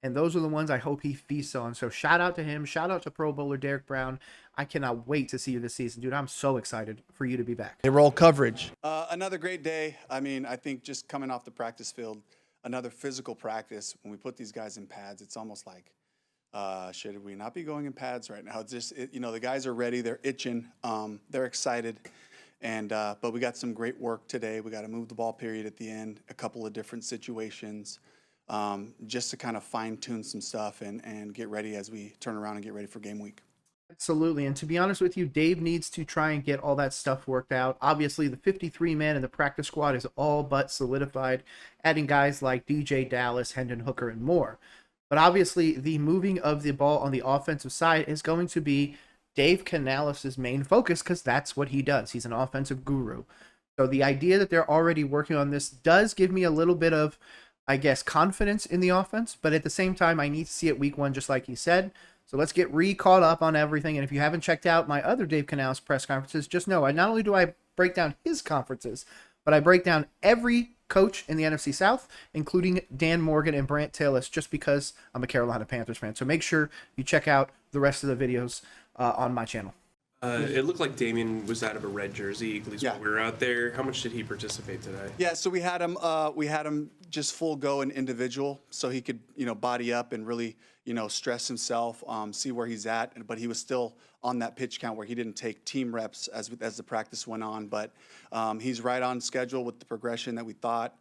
And those are the ones I hope he feasts on. So shout out to him. Shout out to Pro Bowler Derek Brown. I cannot wait to see you this season, dude. I'm so excited for you to be back. They roll coverage. Another great day. I mean, I think just coming off the practice field, another physical practice. When we put these guys in pads, it's almost like, should we not be going in pads right now? It's just, the guys are ready. They're itching. They're excited. And but we got some great work today. We got to move the ball period at the end, a couple of different situations, just to kind of fine tune some stuff and get ready as we turn around and get ready for game week. Absolutely. And to be honest with you, Dave needs to try and get all that stuff worked out. Obviously, the 53-man and the practice squad is all but solidified, adding guys like DJ Dallas, Hendon Hooker, and more. But obviously, the moving of the ball on the offensive side is going to be Dave Canales' main focus because that's what he does. He's an offensive guru. So the idea that they're already working on this does give me a little bit of, I guess, confidence in the offense. But at the same time, I need to see it week one, just like he said. So let's get caught up on everything. And if you haven't checked out my other Dave Canales press conferences, just know not only do I break down his conferences, but I break down every coach in the NFC South, including Dan Morgan and Brant Tillis, just because I'm a Carolina Panthers fan. So make sure you check out the rest of the videos on my channel. It looked like Damien was out of a red jersey, at least Yeah. when we were out there. How much did he participate today? Yeah, so we had him just full go and individual, so he could body up and really stress himself, see where he's at. But he was still on that pitch count where he didn't take team reps as the practice went on. But he's right on schedule with the progression that we thought.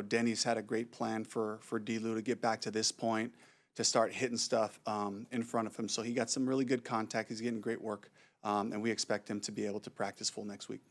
Denny's had a great plan for D-Lou to get back to this point, to start hitting stuff in front of him. So he got some really good contact. He's getting great work, and we expect him to be able to practice full next week.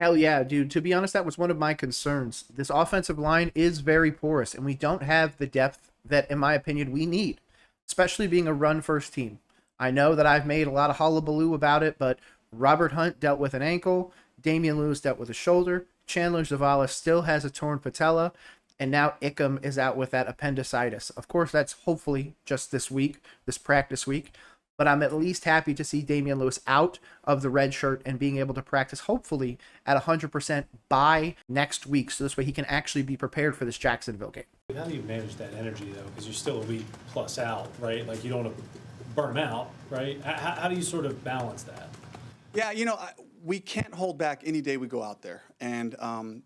Hell yeah, dude. To be honest, that was one of my concerns. This offensive line is very porous, and we don't have the depth that, in my opinion, we need, especially being a run-first team. I know that I've made a lot of hullabaloo about it, but Robert Hunt dealt with an ankle, Damian Lewis dealt with a shoulder, Chandler Zavala still has a torn patella, and now Ickham is out with that appendicitis. Of course, that's hopefully just this week, this practice week. But I'm at least happy to see Damian Lewis out of the red shirt and being able to practice, hopefully, at 100% by next week. So this way he can actually be prepared for this Jacksonville game. How do you manage that energy, though? Because you're still a week plus out, right? Like, you don't want to burn out, right? How do you sort of balance that? Yeah, we can't hold back any day we go out there. And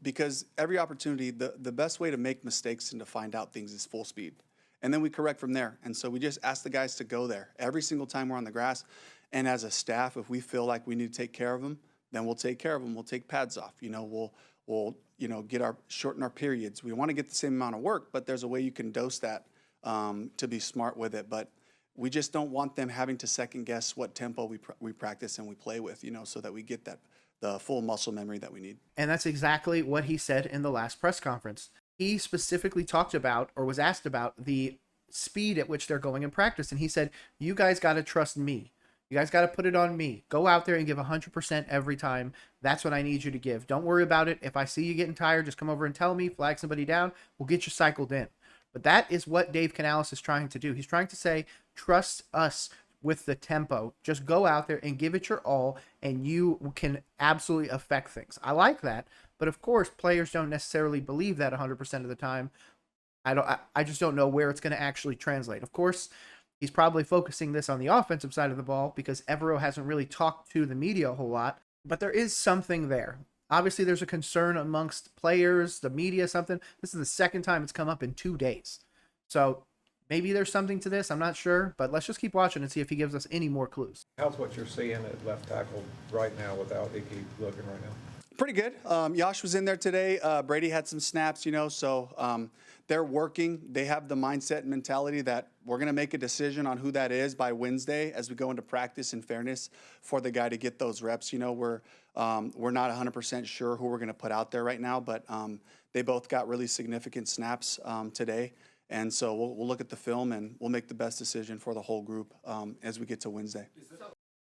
because every opportunity, the best way to make mistakes and to find out things is full speed. And then we correct from there. And so we just ask the guys to go there every single time we're on the grass. And as a staff, if we feel like we need to take care of them, then we'll take care of them. We'll take pads off. We'll shorten our periods. We want to get the same amount of work, but there's a way you can dose that to be smart with it. But we just don't want them having to second guess what tempo we practice and we play with, so that we get the full muscle memory that we need. And that's exactly what he said in the last press conference. He specifically talked about, or was asked about, the speed at which they're going in practice. And he said, you guys got to trust me. You guys got to put it on me. Go out there and give 100% every time. That's what I need you to give. Don't worry about it. If I see you getting tired, just come over and tell me, flag somebody down. We'll get you cycled in. But that is what Dave Canales is trying to do. He's trying to say, trust us with the tempo. Just go out there and give it your all, and you can absolutely affect things. I like that. But of course, players don't necessarily believe that 100% of the time. I just don't know where it's going to actually translate. Of course, he's probably focusing this on the offensive side of the ball because Evero hasn't really talked to the media a whole lot. But there is something there. Obviously, there's a concern amongst players, the media, something. This is the second time it's come up in 2 days. So maybe there's something to this. I'm not sure. But let's just keep watching and see if he gives us any more clues. How's what you're seeing at left tackle right now without Icky looking right now? Pretty good. Yash was in there today. Brady had some snaps, so they're working. They have the mindset and mentality that we're going to make a decision on who that is by Wednesday as we go into practice, in fairness, for the guy to get those reps. We're not 100% sure who we're going to put out there right now, but they both got really significant snaps today. And so we'll look at the film and we'll make the best decision for the whole group as we get to Wednesday.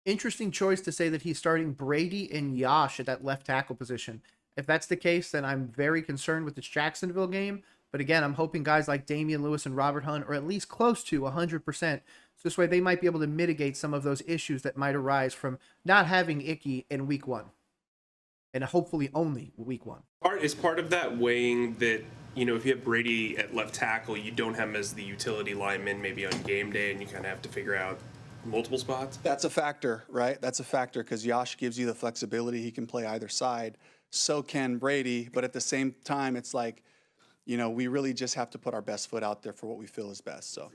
Interesting choice to say that he's starting Brady and Yash at that left tackle position. If that's the case, then I'm very concerned with this Jacksonville game. But again, I'm hoping guys like Damian Lewis and Robert Hunt are at least close to 100%. So this way they might be able to mitigate some of those issues that might arise from not having Icky in week one. And hopefully only week one. Is part of that weighing that if you have Brady at left tackle, you don't have him as the utility lineman maybe on game day, and you kind of have to figure out multiple spots. That's a factor, right? That's a factor because Josh gives you the flexibility. He can play either side. So can Brady. But at the same time, it's like, we really just have to put our best foot out there for what we feel is best. So.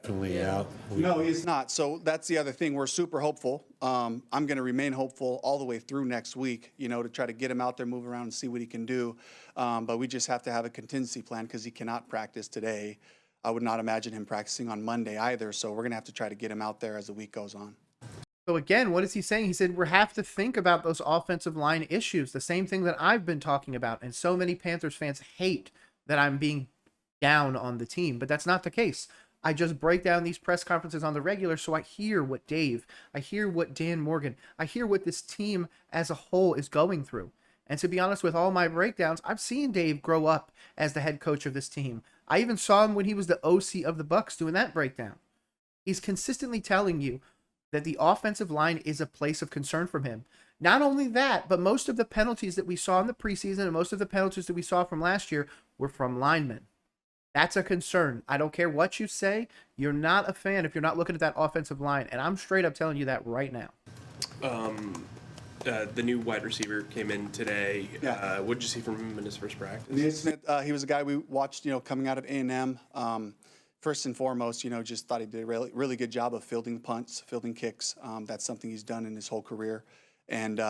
Definitely out. No, he's not. So that's the other thing. We're super hopeful. I'm going to remain hopeful all the way through next week, to try to get him out there, move around, and see what he can do. But we just have to have a contingency plan because he cannot practice today. I would not imagine him practicing on Monday either. So we're going to have to try to get him out there as the week goes on. So again, what is he saying? He said we have to think about those offensive line issues, the same thing that I've been talking about. And so many Panthers fans hate that I'm being down on the team, but that's not the case. I just break down these press conferences on the regular, so I hear what Dave, I hear what Dan Morgan, I hear what this team as a whole is going through. And to be honest, with all my breakdowns, I've seen Dave grow up as the head coach of this team. I even saw him when he was the OC of the Bucs doing that breakdown. He's consistently telling you that the offensive line is a place of concern from him. Not only that, but most of the penalties that we saw in the preseason and most of the penalties that we saw from last year were from linemen. That's a concern. I don't care what you say. You're not a fan if you're not looking at that offensive line. And I'm straight up telling you that right now. The new wide receiver came in today. Yeah. What did you see from him in his first practice? Neil Smith, he was a guy we watched, coming out of A&M. First and foremost, just thought he did a really, really good job of fielding punts, fielding kicks. That's something he's done in his whole career. And,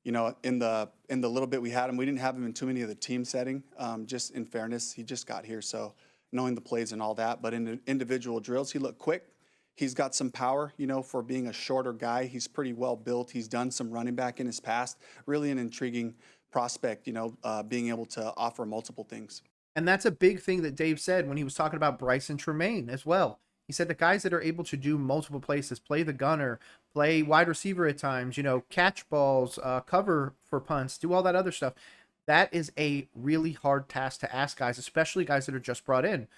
in the little bit we had him, we didn't have him in too many of the team setting. Just in fairness, he just got here, so knowing the plays and all that. But in the individual drills, he looked quick. He's got some power, for being a shorter guy. He's pretty well built. He's done some running back in his past. Really an intriguing prospect, being able to offer multiple things. And that's a big thing that Dave said when he was talking about Bryson Tremaine as well. He said the guys that are able to do multiple places, play the gunner, play wide receiver at times, catch balls, cover for punts, do all that other stuff. That is a really hard task to ask guys, especially guys that are just brought in.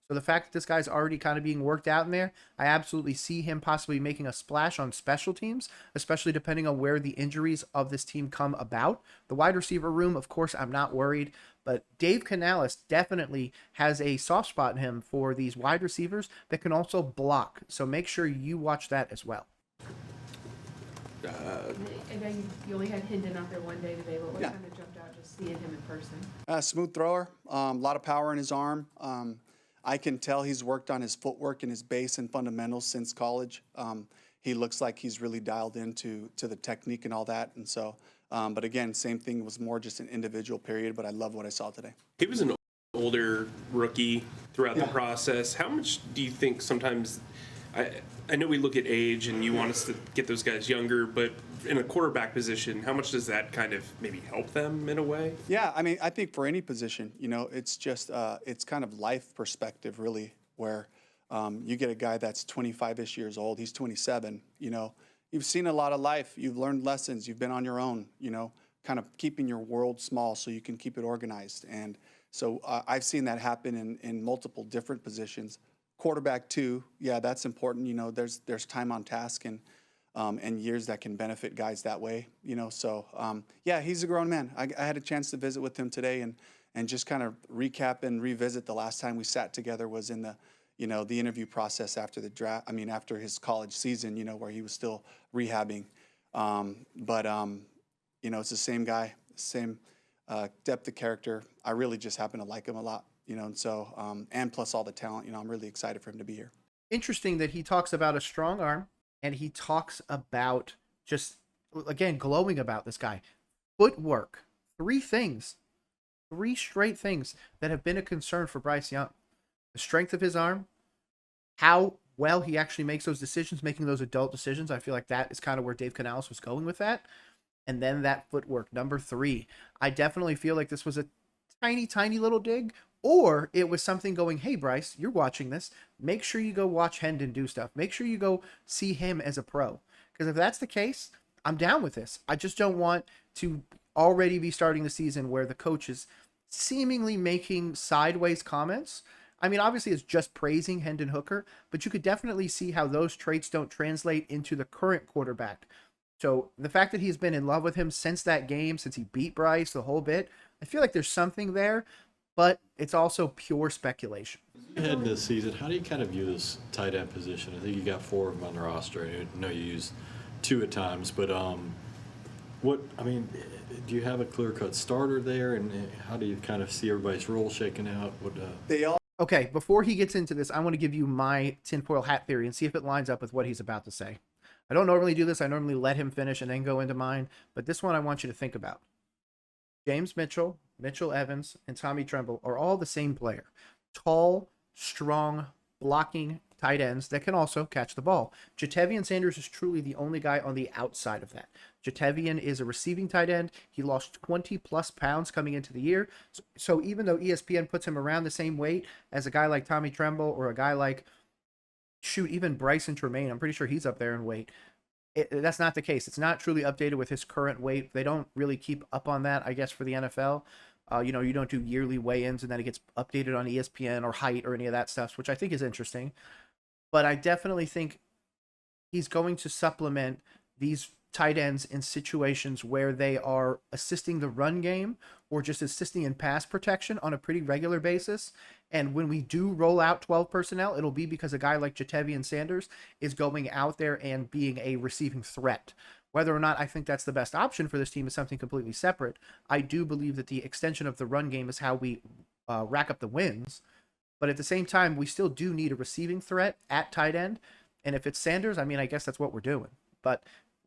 So the fact that this guy's already kind of being worked out in there, I absolutely see him possibly making a splash on special teams, especially depending on where the injuries of this team come about. The wide receiver room, of course, I'm not worried, but Dave Canales definitely has a soft spot in him for these wide receivers that can also block. So make sure you watch that as well. I know you only had Hendon out there one day today, but what kind of jumped out just seeing him in person? Smooth thrower, a lot of power in his arm. I can tell he's worked on his footwork and his base and fundamentals since college. He looks like he's really dialed into the technique and all that. And so, but again, same thing, was more just an individual period, but I love what I saw today. He was an older rookie throughout the process. How much do you think sometimes, I know we look at age and you want us to get those guys younger, but in a quarterback position, how much does that kind of maybe help them in a way? Yeah, I think for any position, it's just, it's kind of life perspective really, where you get a guy that's 25-ish years old, he's 27, you've seen a lot of life, you've learned lessons, you've been on your own, kind of keeping your world small so you can keep it organized. And so I've seen that happen in multiple different positions. Quarterback too, yeah, that's important. There's time on task and years that can benefit guys that way. So yeah, he's a grown man. I had a chance to visit with him today and just kind of recap and revisit the last time we sat together was in the the interview process after the draft. After his college season, where he was still rehabbing. But it's the same guy, same depth of character. I really just happen to like him a lot. And so, and plus all the talent, I'm really excited for him to be here. Interesting that he talks about a strong arm and he talks about just, again, glowing about this guy. Footwork. Three straight things that have been a concern for Bryce Young. The strength of his arm, how well he actually makes those decisions, making those adult decisions. I feel like that is kind of where Dave Canales was going with that. And then that footwork, number 3. I definitely feel like this was a tiny little dig, or it was something going, hey, Bryce, you're watching this. Make sure you go watch Hendon do stuff. Make sure you go see him as a pro. Because if that's the case, I'm down with this. I just don't want to already be starting the season where the coach is seemingly making sideways comments. Obviously it's just praising Hendon Hooker, but you could definitely see how those traits don't translate into the current quarterback. So the fact that he's been in love with him since that game, since he beat Bryce, the whole bit, I feel like there's something there. but it's also pure speculation. Heading into the season, how do you kind of view this tight end position? I think you got 4 of them on the roster. I know you use 2 at times, but do you have a clear-cut starter there, and how do you kind of see everybody's role shaking out? Okay, before he gets into this, I want to give you my tinfoil hat theory and see if it lines up with what he's about to say. I don't normally do this. I normally let him finish and then go into mine, but this one I want you to think about. James Mitchell, Mitchell Evans, and Tommy Tremble are all the same player. Tall, strong, blocking tight ends that can also catch the ball. Jatavian Sanders is truly the only guy on the outside of that. Jatavian is a receiving tight end. He lost 20-plus pounds coming into the year. So even though ESPN puts him around the same weight as a guy like Tommy Tremble or a guy like, even Bryson Tremaine, I'm pretty sure he's up there in weight. That's not the case. It's not truly updated with his current weight. They don't really keep up on that, I guess, for the NFL. You don't do yearly weigh-ins and then it gets updated on ESPN or height or any of that stuff, which I think is interesting. But I definitely think he's going to supplement these tight ends in situations where they are assisting the run game or just assisting in pass protection on a pretty regular basis. And when we do roll out 12 personnel, it'll be because a guy like Jatavian Sanders is going out there and being a receiving threat. Whether or not I think that's the best option for this team is something completely separate. I do believe that the extension of the run game is how we rack up the wins. But at the same time, we still do need a receiving threat at tight end. And if it's Sanders, I guess that's what we're doing. But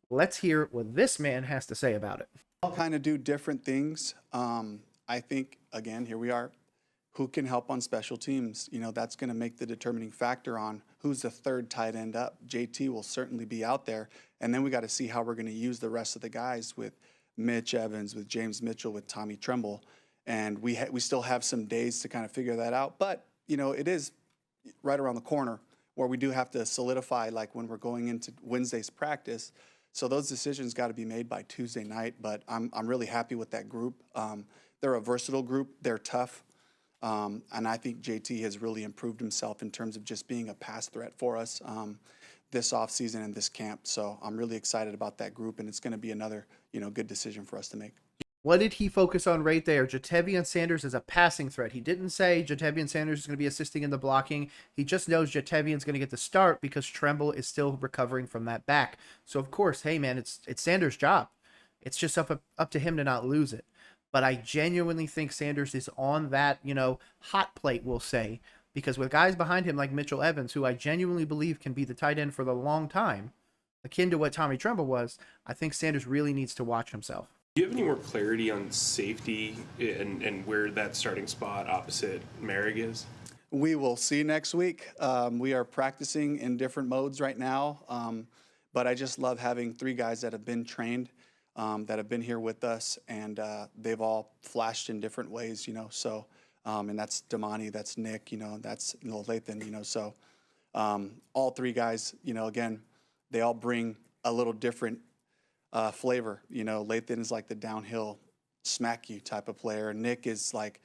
let's hear what this man has to say about it. All kind of do different things. I think, again, here we are. Who can help on special teams? That's going to make the determining factor on who's the third tight end up. JT will certainly be out there. And then we got to see how we're going to use the rest of the guys with Mitch Evans, with James Mitchell, with Tommy Tremble. And we still have some days to kind of figure that out. But, it is right around the corner where we do have to solidify, like when we're going into Wednesday's practice. So those decisions got to be made by Tuesday night. But I'm really happy with that group. They're a versatile group. They're tough. And I think JT has really improved himself in terms of just being a pass threat for us this offseason and this camp. So I'm really excited about that group, and it's going to be another, good decision for us to make. What did he focus on right there? Jatavian Sanders is a passing threat. He didn't say Jatavian Sanders is going to be assisting in the blocking. He just knows Jatavian's going to get the start because Tremble is still recovering from that back. So, of course, hey, man, it's Sanders' job. It's just up to him to not lose it. But I genuinely think Sanders is on that, hot plate, we'll say, because with guys behind him like Mitchell Evans, who I genuinely believe can be the tight end for the long time, akin to what Tommy Tremble was, I think Sanders really needs to watch himself. Do you have any more clarity on safety and where that starting spot opposite Merrick is? We will see next week. We are practicing in different modes right now, but I just love having 3 guys that have been trained, that have been here with us, and they've all flashed in different ways, so, and that's Damani, that's Nick, that's Lathan, so all 3 guys, again, they all bring a little different flavor. Lathan is like the downhill smack you type of player. Nick is like,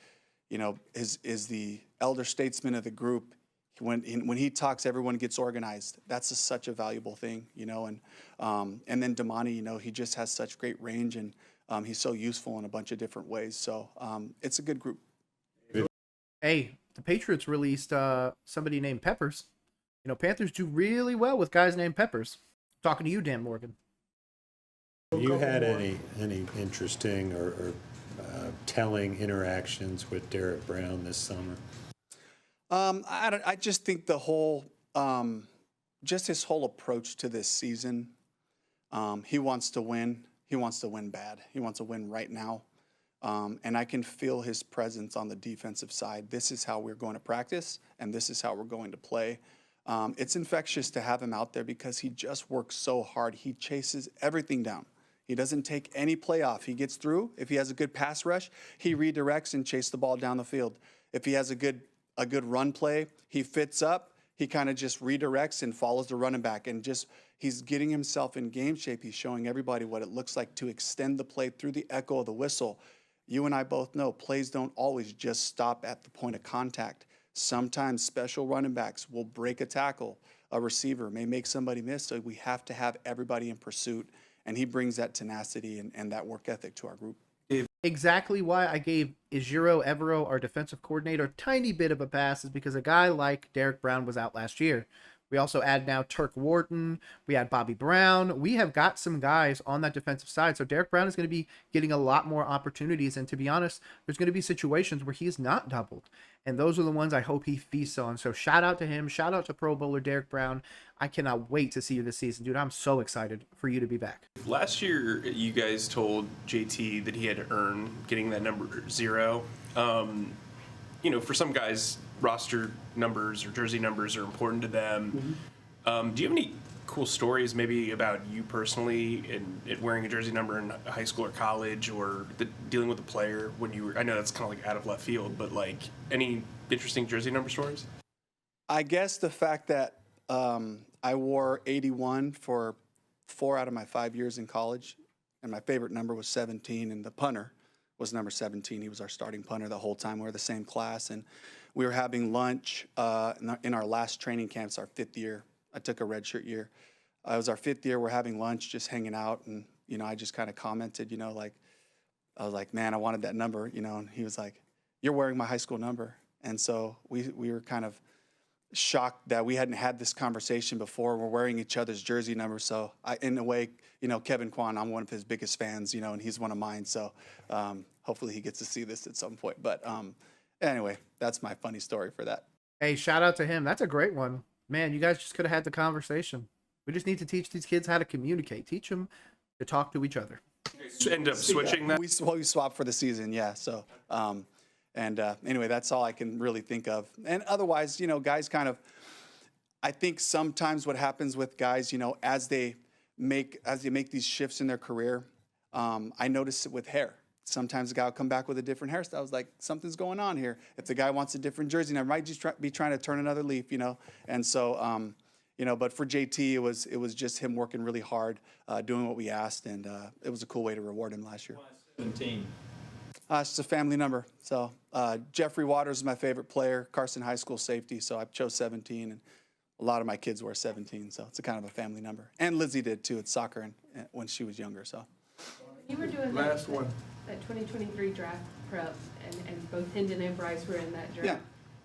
is the elder statesman of the group. When he talks, everyone gets organized. That's such a valuable thing, and then Damani, he just has such great range, and he's so useful in a bunch of different ways. So it's a good group. Hey, the Patriots released somebody named Peppers. Panthers do really well with guys named Peppers. Talking to you, Dan Morgan. Have you had any interesting or telling interactions with Derek Brown this summer? I just think the whole, just his whole approach to this season, he wants to win. He wants to win bad. He wants to win right now. And I can feel his presence on the defensive side. This is how we're going to practice, and this is how we're going to play. It's infectious to have him out there because he just works so hard. He chases everything down. He doesn't take any play off. He gets through. If he has a good pass rush, he redirects and chases the ball down the field. If he has a good run play, he fits up. He kind of just redirects and follows the running back, and he's getting himself in game shape. He's showing everybody what it looks like to extend the play through the echo of the whistle. You and I both know plays don't always just stop at the point of contact. Sometimes special running backs will break a tackle. A receiver may make somebody miss, so we have to have everybody in pursuit. And he brings that tenacity and that work ethic to our group. exactly why I gave Ijiro Evero, our defensive coordinator, a tiny bit of a pass is because a guy like Derek Brown was out last year. We also add now Turk Wharton. We add Bobby Brown. We have got some guys on that defensive side. So Derek Brown is going to be getting a lot more opportunities. And to be honest, there's going to be situations where he's not doubled. And those are the ones I hope he feasts on. So shout out to him. Shout out to Pro Bowler Derek Brown. I cannot wait to see you this season, dude. I'm so excited for you to be back. Last year, you guys told JT that he had to earn getting that number 0. For some guys, roster numbers or jersey numbers are important to them. Do you have any cool stories maybe about you personally and wearing a jersey number in high school or college, or dealing with a player when you were, I know that's kind of like out of left field, but like any interesting jersey number stories? I guess the fact that I wore 81 for 4 out of my 5 years in college, and my favorite number was 17, and the punter was number 17. He was our starting punter the whole time. We were the same class, and we were having lunch in our last training camps, our 5th year. I took a redshirt year. It was our 5th year. We're having lunch, just hanging out, and I just kind of commented, like I was like, man, I wanted that number, and he was like, you're wearing my high school number. And so we were kind of shocked that we hadn't had this conversation before. We're wearing each other's jersey numbers. So in a way, Kevin Kwan, I'm one of his biggest fans, and he's one of mine. So hopefully he gets to see this at some point. But anyway, that's my funny story for that. Hey, shout out to him. That's a great one. Man, you guys just could have had the conversation. We just need to teach these kids how to communicate. Teach them to talk to each other. End up switching that? We swapped for the season, yeah. So, anyway, that's all I can really think of. And otherwise, guys kind of, I think sometimes what happens with guys, as they make these shifts in their career, I notice it with hair. Sometimes a guy will come back with a different hairstyle. I was like, something's going on here. If the guy wants a different jersey, I might just be trying to turn another leaf, And so, but for JT, it was just him working really hard, doing what we asked, and it was a cool way to reward him last year. 17. It's just a family number. So Jeffrey Waters is my favorite player, Carson High School safety, so I chose 17, and a lot of my kids wear 17, so it's a kind of a family number. And Lizzie did, too, at soccer and when she was younger. So You were doing Last one. that 2023 draft prep, and both Hendon and Bryce were in that draft. Yeah.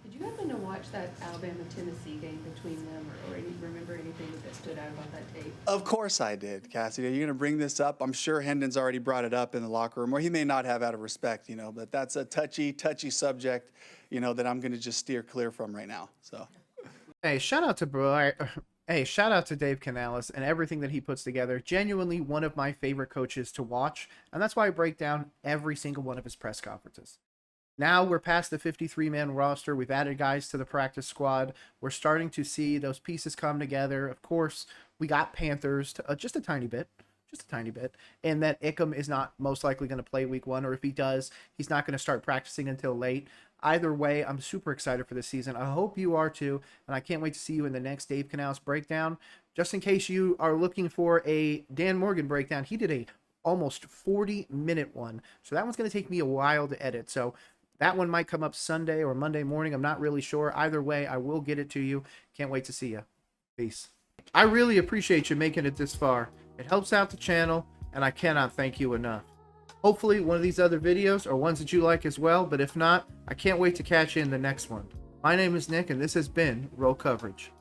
Did you happen to watch that Alabama-Tennessee game between them, or remember anything that stood out about that tape? Of course I did, Cassidy. Are you going to bring this up? I'm sure Hendon's already brought it up in the locker room, or he may not have out of respect, but that's a touchy subject, that I'm going to just steer clear from right now. So. Hey, shout out to Dave Canales and everything that he puts together. Genuinely one of my favorite coaches to watch, and that's why I break down every single one of his press conferences. Now we're past the 53-man roster. We've added guys to the practice squad. We're starting to see those pieces come together. Of course, we got Panthers to, just a tiny bit, and that Ickham is not most likely going to play week 1, or if he does, he's not going to start practicing until late. Either way, I'm super excited for this season. I hope you are too, and I can't wait to see you in the next Dave Canales breakdown. Just in case you are looking for a Dan Morgan breakdown, he did a almost 40-minute one, so that one's going to take me a while to edit. So that one might come up Sunday or Monday morning. I'm not really sure. Either way, I will get it to you. Can't wait to see you. Peace. I really appreciate you making it this far. It helps out the channel, and I cannot thank you enough. Hopefully one of these other videos are ones that you like as well, but if not, I can't wait to catch you in the next one. My name is Nick, and this has been Roll Coverage.